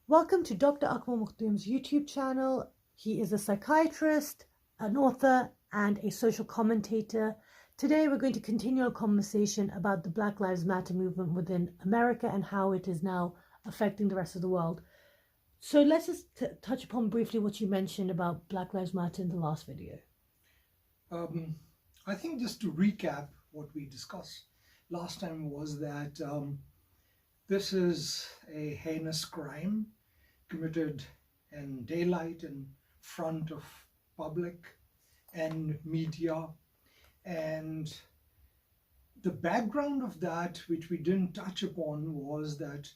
Welcome to Dr. Akmal Makhdum's YouTube channel. He is a psychiatrist, an author, and a social commentator. Today we're going to continue our conversation about the Black Lives Matter movement within America and how it is now affecting the rest of the world. So let's just touch upon briefly what you mentioned about Black Lives Matter in the last video. I think just to recap what we discussed last time was that this is a heinous crime committed in daylight in front of public and media, and the background of that, which we didn't touch upon, was that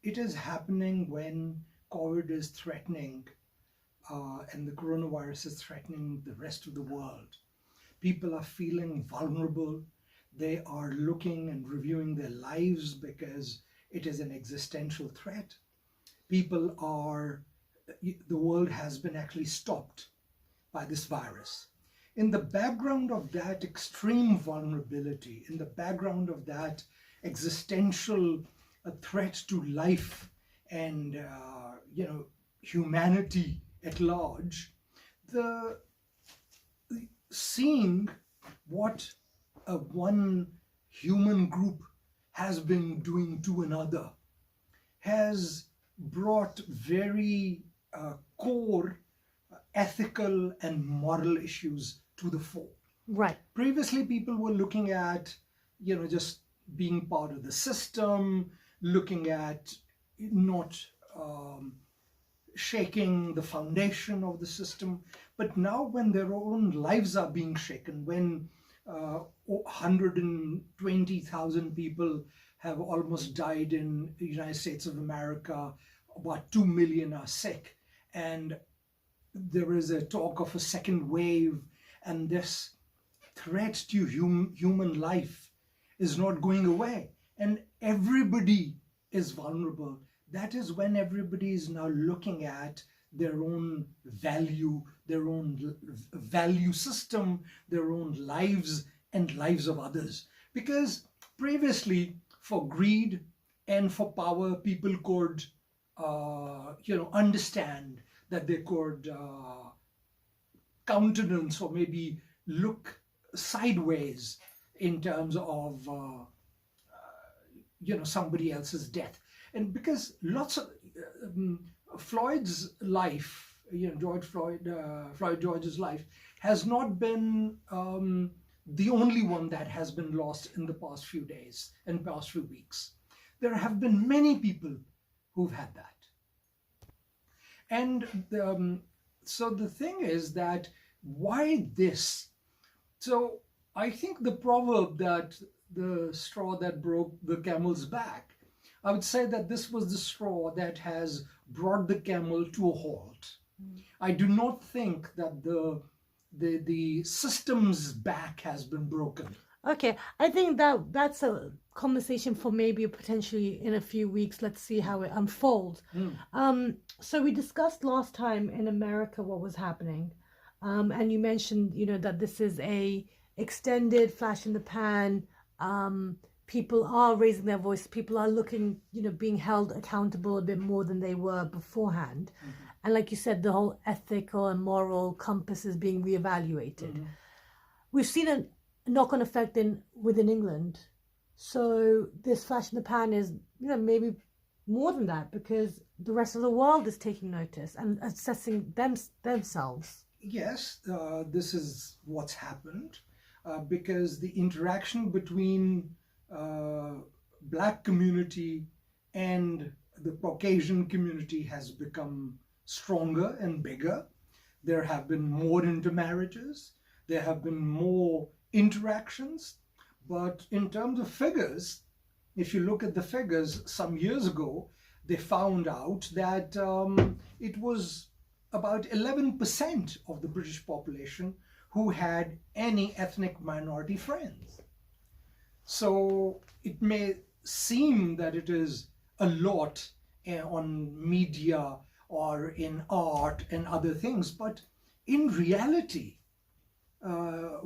it is happening when COVID is threatening and the coronavirus is threatening the rest of the world. People are feeling vulnerable. They are looking and reviewing their lives because it is an existential threat. The world has been actually stopped by this virus. In the background of that extreme vulnerability, in the background of that existential threat to life and humanity at large, seeing what one human group has been doing to another has brought very core ethical and moral issues to the fore. Right. Previously, people were looking at, just being part of the system, looking at not shaking the foundation of the system. But now when their own lives are being shaken, when 120,000 people have almost died in the United States of America, about 2 million are sick, and there is a talk of a second wave, and this threat to human life is not going away, and everybody is vulnerable. That is when everybody is now looking at their own value, their own value system, their own lives and lives of others. Because previously, for greed and for power, people could, understand that they could countenance or maybe look sideways in terms of, somebody else's death. And because lots of Floyd's life, Floyd George's life has not been the only one that has been lost in the past few days and past few weeks. There have been many people who've had that. And so the thing is that why this? So I think the proverb that the straw that broke the camel's back, I would say that this was the straw that has brought the camel to a halt. I do not think that the system's back has been broken. Okay, I think that's a conversation for maybe potentially in a few weeks. Let's see how it unfolds. So we discussed last time in America what was happening, and you mentioned, that this is a extended flash in the pan. People are raising their voice. People are looking, being held accountable a bit more than they were beforehand. And like you said, the whole ethical and moral compass is being reevaluated. We've seen a knock-on effect within England. So this flash in the pan is, maybe more than that, because the rest of the world is taking notice and assessing themselves. Yes, this is what's happened because the interaction between Black community and the Caucasian community has become stronger and bigger. There have been more intermarriages. There have been more interactions. But in terms of figures, if you look at the figures, some years ago, they found out that it was about 11% of the British population who had any ethnic minority friends. So it may seem that it is a lot on media or in art and other things, but in reality,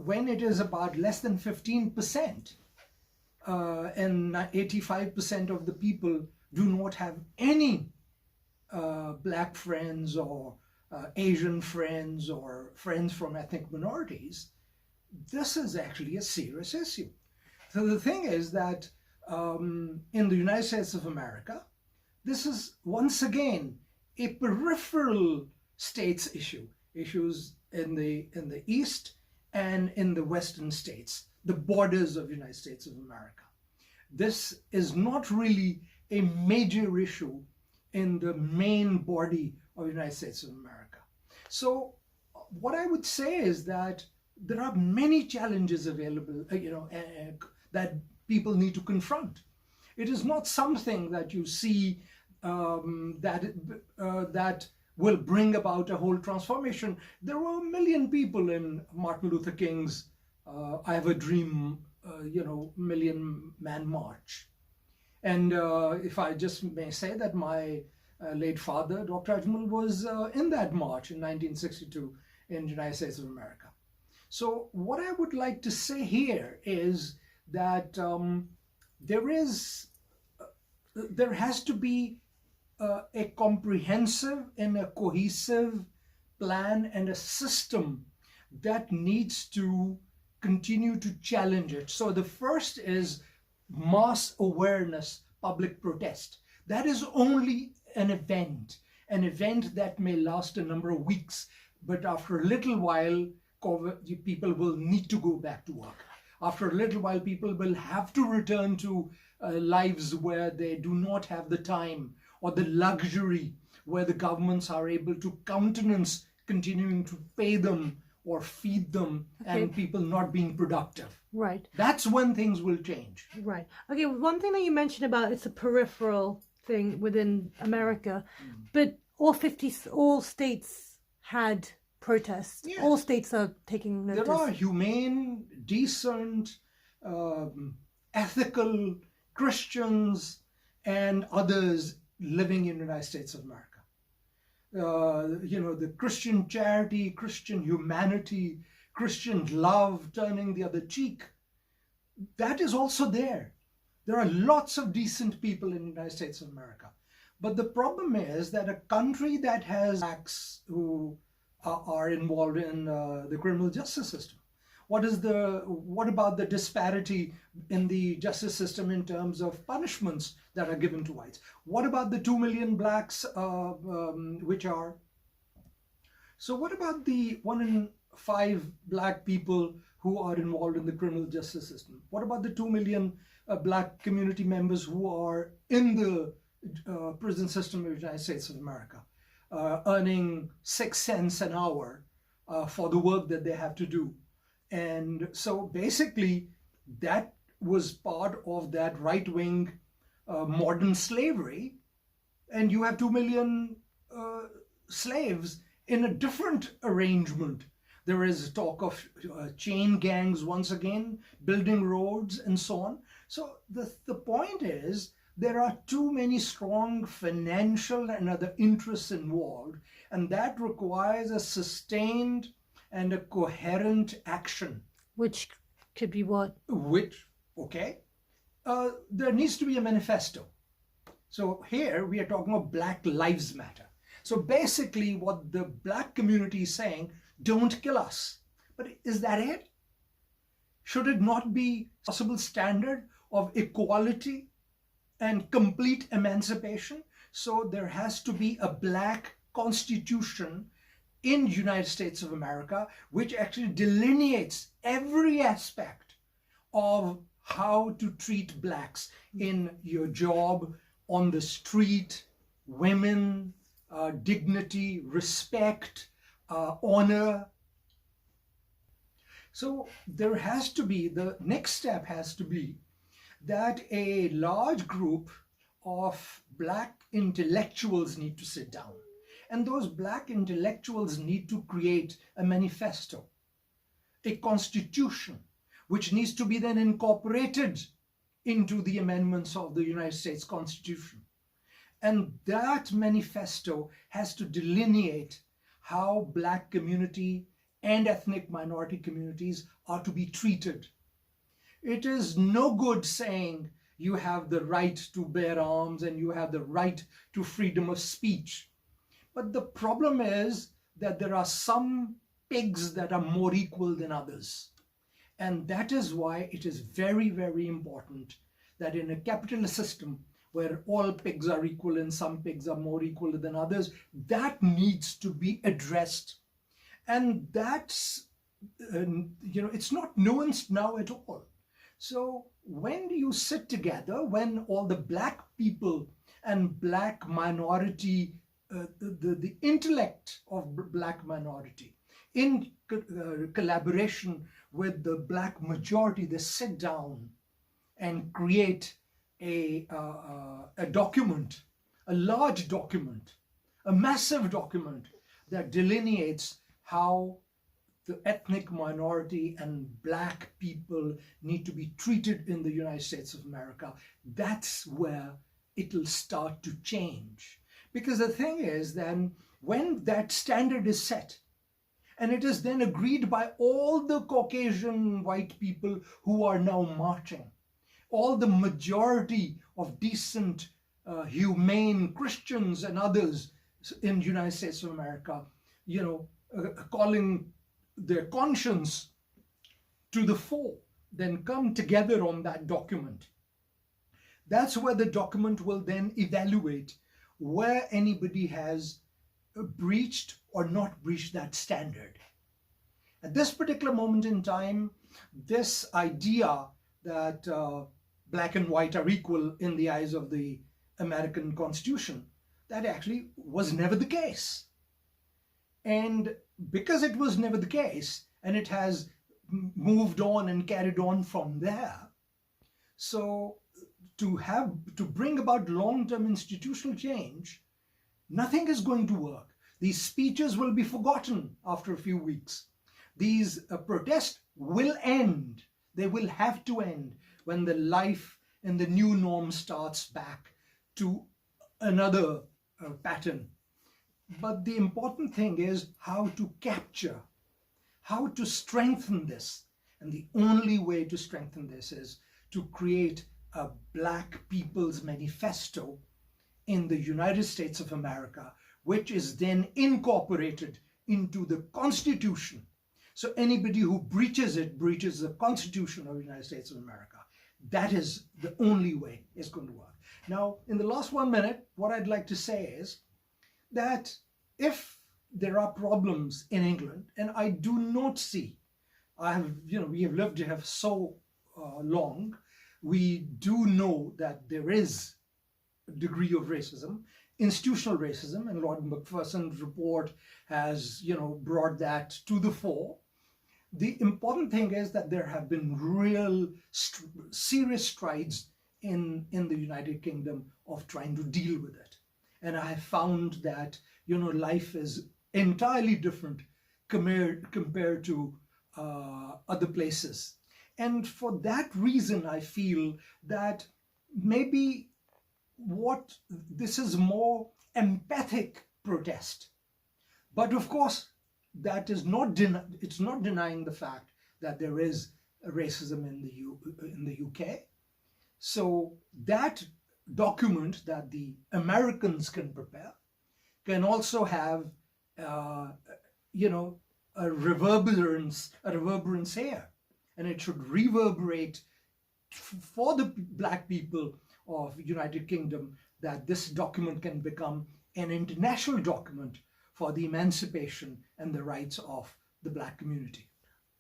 when it is about less than 15% and 85% of the people do not have any black friends or Asian friends or friends from ethnic minorities, this is actually a serious issue. So the thing is that in the United States of America, this is once again a peripheral states issue, issues in the East and in the Western states, the borders of the United States of America. This is not really a major issue in the main body of the United States of America. So what I would say is that there are many challenges available, that people need to confront. It is not something that you see that will bring about a whole transformation. There were 1 million people in Martin Luther King's I Have a Dream, Million Man March. And if I just may say that my late father, Dr. Ajmal, was in that march in 1962 in the United States of America. So what I would like to say here is that there has to be a comprehensive and a cohesive plan and a system that needs to continue to challenge it. So the first is mass awareness, public protest. That is only an event that may last a number of weeks, but after a little while, people will need to go back to work. After a little while, people will have to return to lives where they do not have the time or the luxury, where the governments are able to countenance continuing to pay them or feed them, and people not being productive. Right. That's when things will change. Right. Okay, one thing that you mentioned about it's a peripheral thing within America, but all states had protests. Yes. All states are taking notice. There are humane, decent, ethical Christians and others living in the United States of America. The Christian charity, Christian humanity, Christian love, turning the other cheek, that is also there. There are lots of decent people in the United States of America. But the problem is that a country that has blacks who are involved in the criminal justice system, what about the disparity in the justice system in terms of punishments that are given to whites? What about the 2 million blacks which are? So what about the 1 in 5 black people who are involved in the criminal justice system? What about the 2 million black community members who are in the prison system of the United States of America, earning 6 cents an hour for the work that they have to do? And so basically that was part of that right-wing modern slavery, and you have 2 million slaves in a different arrangement. There is talk of chain gangs once again, building roads and so on. So the point is, there are too many strong financial and other interests involved, and that requires a sustained and a coherent action. Which could be what? There needs to be a manifesto. So here we are talking about Black Lives Matter. So basically what the black community is saying, don't kill us. But is that it? Should it not be a possible standard of equality and complete emancipation? So there has to be a black constitution in the United States of America, which actually delineates every aspect of how to treat blacks in your job, on the street, women, dignity, respect, honor. So there has to be, the next step has to be that a large group of black intellectuals need to sit down. And those black intellectuals need to create a manifesto, a constitution, which needs to be then incorporated into the amendments of the United States Constitution. And that manifesto has to delineate how black community and ethnic minority communities are to be treated. It is no good saying you have the right to bear arms and you have the right to freedom of speech. But the problem is that there are some pigs that are more equal than others. And that is why it is very, very important that in a capitalist system where all pigs are equal and some pigs are more equal than others, that needs to be addressed. And that's, it's not nuanced now at all. So when you sit together, when all the black people and black minority, the intellect of black minority, in collaboration with the black majority, they sit down and create a document, a large document, a massive document that delineates how the ethnic minority and black people need to be treated in the United States of America. That's where it'll start to change. Because the thing is, then, when that standard is set, and it is then agreed by all the Caucasian white people who are now marching, all the majority of decent, humane Christians and others in the United States of America, calling their conscience to the fore, then come together on that document. That's where the document will then evaluate where anybody has breached or not breached that standard. At this particular moment in time, this idea that black and white are equal in the eyes of the American Constitution, that actually was never the case. And because it was never the case, and it has moved on and carried on from there, so to bring about long-term institutional change, nothing is going to work. These speeches will be forgotten after a few weeks. These protests will end. They will have to end when the life and the new norm starts back to another pattern. But the important thing is how to capture, how to strengthen this. And the only way to strengthen this is to create a Black People's Manifesto in the United States of America, which is then incorporated into the Constitution. So anybody who breaches it breaches the Constitution of the United States of America. That is the only way it's going to work. Now, in the last 1 minute, what I'd like to say is that if there are problems in England, and I do not see, we have lived here so long, we do know that there is a degree of racism, institutional racism, and Lord Macpherson's report has, brought that to the fore. The important thing is that there have been real serious strides in the United Kingdom of trying to deal with it. And I have found that, life is entirely different compared to other places. And for that reason, I feel that maybe this is more empathic protest. But of course, that is it's not denying the fact that there is racism in the UK. So that document that the Americans can prepare can also have, a reverberance here. And it should reverberate for the Black people of United Kingdom, that this document can become an international document for the emancipation and the rights of the Black community.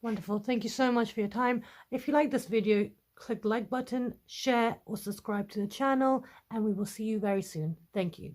Wonderful. Thank you so much for your time. If you like this video, click the like button, share or subscribe to the channel, and we will see you very soon. Thank you.